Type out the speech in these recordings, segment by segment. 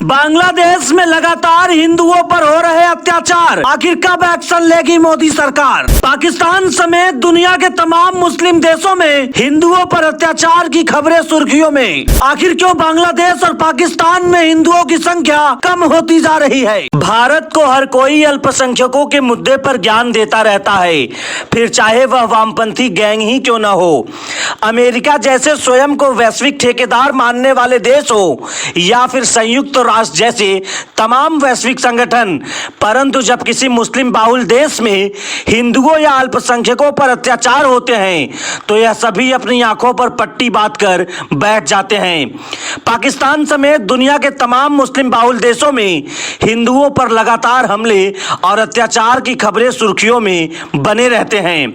बांग्लादेश में लगातार हिंदुओं पर हो रहे अत्याचार, आखिर कब एक्शन लेगी मोदी सरकार। पाकिस्तान समेत दुनिया के तमाम मुस्लिम देशों में हिंदुओं पर अत्याचार की खबरें सुर्खियों में। आखिर क्यों बांग्लादेश और पाकिस्तान में हिंदुओं की संख्या कम होती जा रही है। भारत को हर कोई अल्पसंख्यकों के मुद्दे पर ज्ञान देता रहता है, फिर चाहे वह वामपंथी गैंग ही क्यों न हो। अमेरिका जैसे स्वयं को वैश्विक ठेकेदार मानने वाले देश हो या फिर संयुक्त राष्ट्र जैसे तमाम वैश्विक संगठन, परंतु जब किसी मुस्लिम बाहुल देश में हिंदुओं या अल्पसंख्यकों पर अत्याचार होते हैं तो यह सभी अपनी आंखों पर पट्टी बांधकर बैठ जाते हैं। पाकिस्तान समेत दुनिया के तमाम मुस्लिम बाहुल देशों में हिंदुओं पर लगातार हमले और अत्याचार की खबरें सुर्खियों में बने रहते हैं।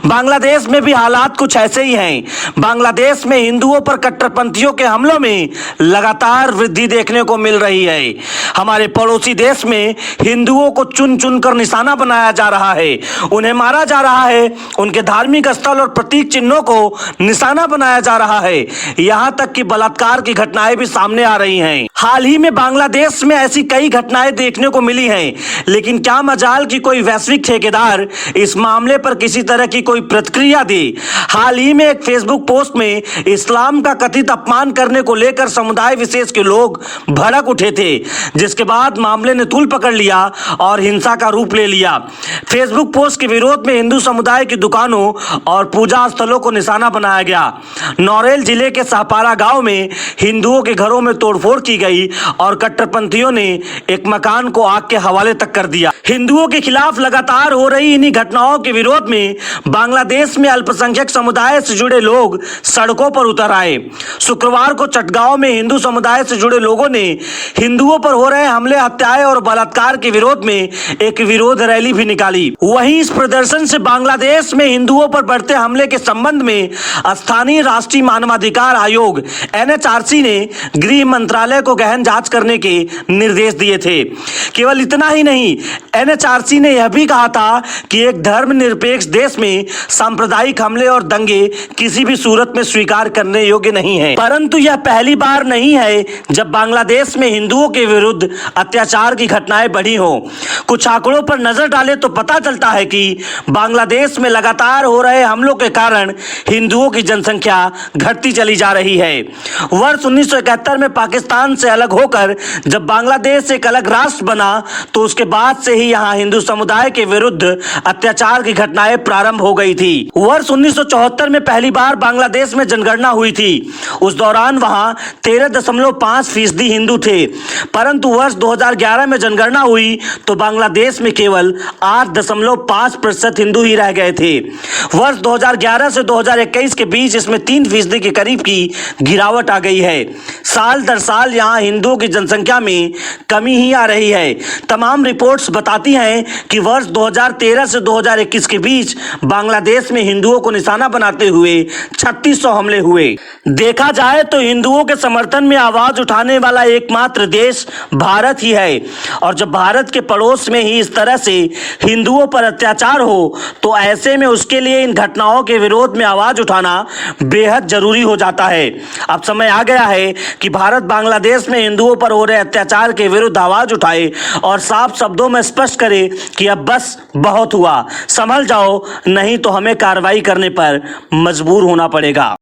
बांग्लादेश में भी हालात कुछ ऐसे ही हैं। बांग्लादेश में हिंदुओं पर कट्टरपंथियों के हमलों में लगातार वृद्धि देखने को मिल रही है। हमारे पड़ोसी देश में हिंदुओं को चुन चुन कर निशाना बनाया जा रहा है, उन्हें मारा जा रहा है, उनके धार्मिक स्थल और प्रतीक चिन्हों को निशाना बनाया जा रहा है, यहाँ तक कि बलात्कार की घटनाएं भी सामने आ रही हैं। हाल ही में बांग्लादेश में ऐसी कई घटनाएं देखने को मिली हैं, लेकिन क्या मजाल कि कोई वैश्विक ठेकेदार इस मामले पर किसी तरह की कोई प्रतिक्रिया दे। हाल ही में एक फेसबुक पोस्ट में इस्लाम का कथित अपमान करने को लेकर समुदाय विशेष के लोग भड़क उठे थे, जिसके बाद मामले ने तूल पकड़ लिया और हिंसा का रूप ले लिया। फेसबुक पोस्ट के विरोध में हिंदू समुदाय की दुकानों और पूजा स्थलों को निशाना बनाया गया। नौरेल जिले के साहपारा गांव में हिंदुओं के घरों में तोड़फोड़ की गई और कट्टरपंथियों ने एक मकान को आग के हवाले तक कर दिया। हिंदुओं के खिलाफ लगातार हो रही इन्हीं घटनाओं के विरोध में बांग्लादेश में अल्पसंख्यक समुदाय से जुड़े लोग सड़कों पर उतर आए। शुक्रवार को चटगांव में हिंदू समुदाय से जुड़े लोगों ने हिंदुओं पर हो रहे हमले, हत्याएं और बलात्कार के विरोध में एक विरोध रैली भी निकाली। वहीं इस प्रदर्शन से बांग्लादेश में हिंदुओं पर बढ़ते हमले के संबंध में स्थानीय राष्ट्रीय मानवाधिकार आयोग NHRC ने गृह मंत्रालय को गहन जांच करने के निर्देश दिए थे। केवल इतना ही नहीं, NHRC ने यह भी कहा था कि एक धर्मनिरपेक्ष देश में सांप्रदायिक हमले और दंगे किसी भी सूरत में स्वीकार करने योग्य नहीं है। परंतु यह पहली बार नहीं है जब बांग्लादेश में हिंदुओं के विरुद्ध अत्याचार की घटनाएं बढ़ी हो। कुछ आंकड़ों पर नजर डालें तो पता चलता है कि बांग्लादेश में लगातार हो रहे हमलों के कारण हिंदुओं की जनसंख्या घटती चली जा रही है। वर्ष 1971 में पाकिस्तान से अलग होकर जब बांग्लादेश एक अलग राष्ट्र बना तो उसके बाद से ही यहाँ हिंदू समुदाय के विरुद्ध अत्याचार की घटनाएं प्रारंभ हो गई थी। वर्ष 1974 में पहली बार बांग्लादेश में जनगणना हुई थी। उस दौरान वहां 13.5% हिंदू थे, परंतु वर्ष 2011 में जनगणना हुई तो बांग्लादेश में केवल 8.5% हिंदू ही रह गए थे। वर्ष 2011 से 2021 के बीच इसमें 3% के करीब की गिरावट आ गई है। साल दर साल यहाँ हिंदुओं की जनसंख्या में कमी ही आ रही है। तमाम रिपोर्ट्स बताती हैं कि वर्ष 2013 से 2021 के बीच बांग्लादेश में हिंदुओं को निशाना बनाते हुए 3600 हमले हुए। देखा जाए तो हिंदुओं के समर्थन में आवाज उठाने वाला एकमात्र देश भारत ही है, और जब भारत के पड़ोस में ही इस तरह से हिंदुओं पर अत्याचार हो तो ऐसे में उसके लिए इन घटनाओं के विरोध में आवाज उठाना बेहद जरूरी हो जाता है। अब समय आ गया है कि भारत बांग्लादेश में हिंदुओं पर हो रहे अत्याचार के विरुद्ध आवाज उठाए और साफ शब्दों में स्पष्ट करे कि अब बस बहुत हुआ, संभल जाओ, नहीं तो हमें कार्रवाई करने पर मजबूर होना पड़ेगा।